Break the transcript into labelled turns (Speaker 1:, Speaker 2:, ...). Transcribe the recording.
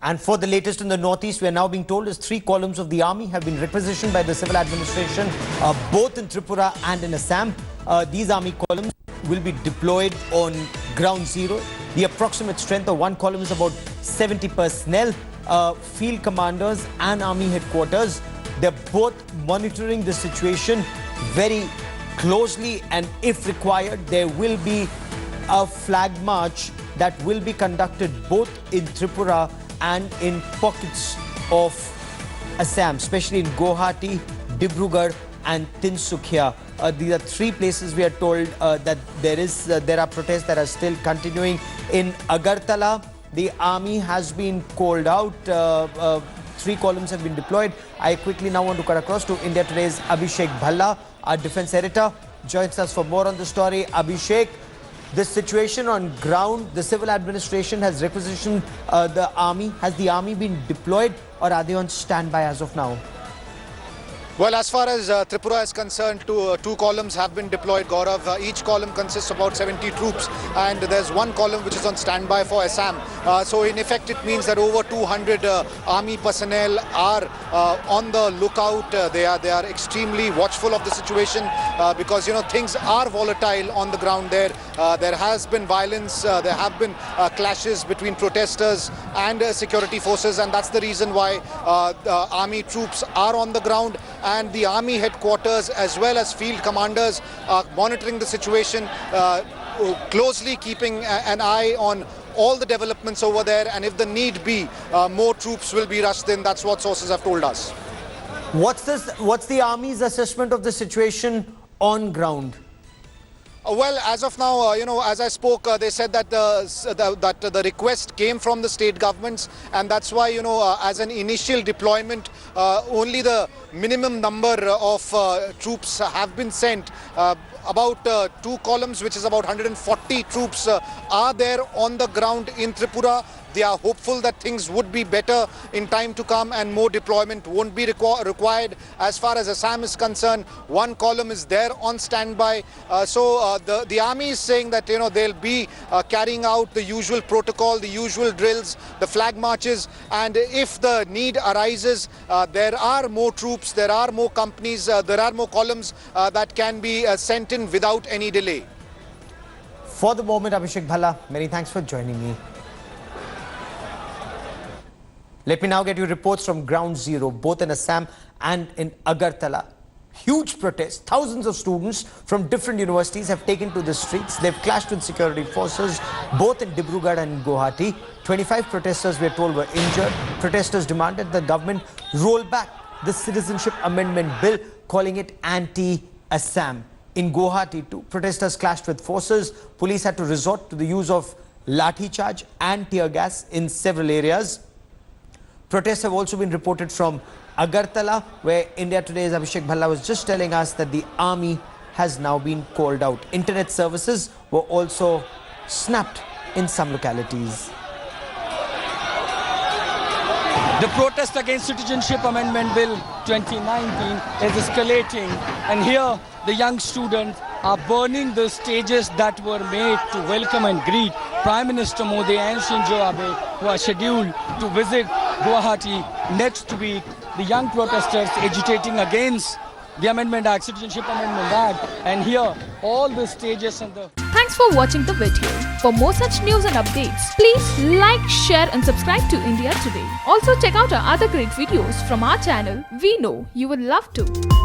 Speaker 1: And for the latest in the northeast, we are now being told as 3 columns of the army have been requisitioned by the civil administration, both in Tripura and in Assam. These army columns will be deployed on ground zero. The approximate strength of one column is about 70 personnel, field commanders and army headquarters. They're both monitoring the situation very closely, and if required, there will be a flag march that will be conducted both in Tripura and in pockets of Assam, especially in Guwahati, Dibrugarh and Tinsukia. These are 3 places we are told that there are protests that are still continuing. In Agartala, the army has been called out. 3 columns have been deployed. I quickly now want to cut across to India Today's Abhishek Bhalla, our defense editor, joins us for more on the story. Abhishek, the situation on ground, the civil administration has requisitioned the army. Has the army been deployed or are they on standby as of now?
Speaker 2: Well, as far as Tripura is concerned, 2 columns have been deployed, Gaurav. Each column consists of about 70 troops, and there's 1 column which is on standby for Assam. So in effect, it means that over 200 army personnel are on the lookout. They are extremely watchful of the situation because, things are volatile on the ground there. There has been violence. There have been clashes between protesters and security forces, and that's the reason why the army troops are on the ground. And the army headquarters as well as field commanders are monitoring the situation closely, keeping an eye on all the developments over there, and if the need be, more troops will be rushed in. That's what sources have told us.
Speaker 1: What's the army's assessment of the situation on ground?
Speaker 2: Well, as of now, as I spoke, they said that the request came from the state governments, and that's why, as an initial deployment, only the minimum number of troops have been sent. About 2 columns, which is about 140 troops, are there on the ground in Tripura. They are hopeful that things would be better in time to come and more deployment won't be required. As far as Assam is concerned, 1 column is there on standby. So the army is saying that they'll be carrying out the usual protocol, the usual drills, the flag marches, and if the need arises, there are more troops, there are more companies, there are more columns that can be sent in without any delay.
Speaker 1: For the moment, Abhishek Bhalla, many thanks for joining me. Let me now get you reports from ground zero, both in Assam and in Agartala. Huge protests. Thousands of students from different universities have taken to the streets. They've clashed with security forces, both in Dibrugarh and Guwahati. 25 protesters, we are told, were injured. Protesters demanded the government roll back the Citizenship Amendment bill, calling it anti-Assam. In Guwahati too, protesters clashed with forces. Police had to resort to the use of lathi charge and tear gas in several areas. Protests have also been reported from Agartala, where India Today's Abhishek Bhalla was just telling us that the army has now been called out. Internet services were also snapped in some localities.
Speaker 3: The protest against Citizenship Amendment Bill 2019 is escalating, and here the young students are burning the stages that were made to welcome and greet Prime Minister Modi and Shinzo Abe, who are scheduled to visit Guwahati next week. The young protesters agitating against the Amendment Act, Citizenship Amendment Act, and here all the stages and the...
Speaker 4: Thanks for watching the video. For more such news and updates, please like, share and subscribe to India Today. Also check out our other great videos from our channel. We know you will love to.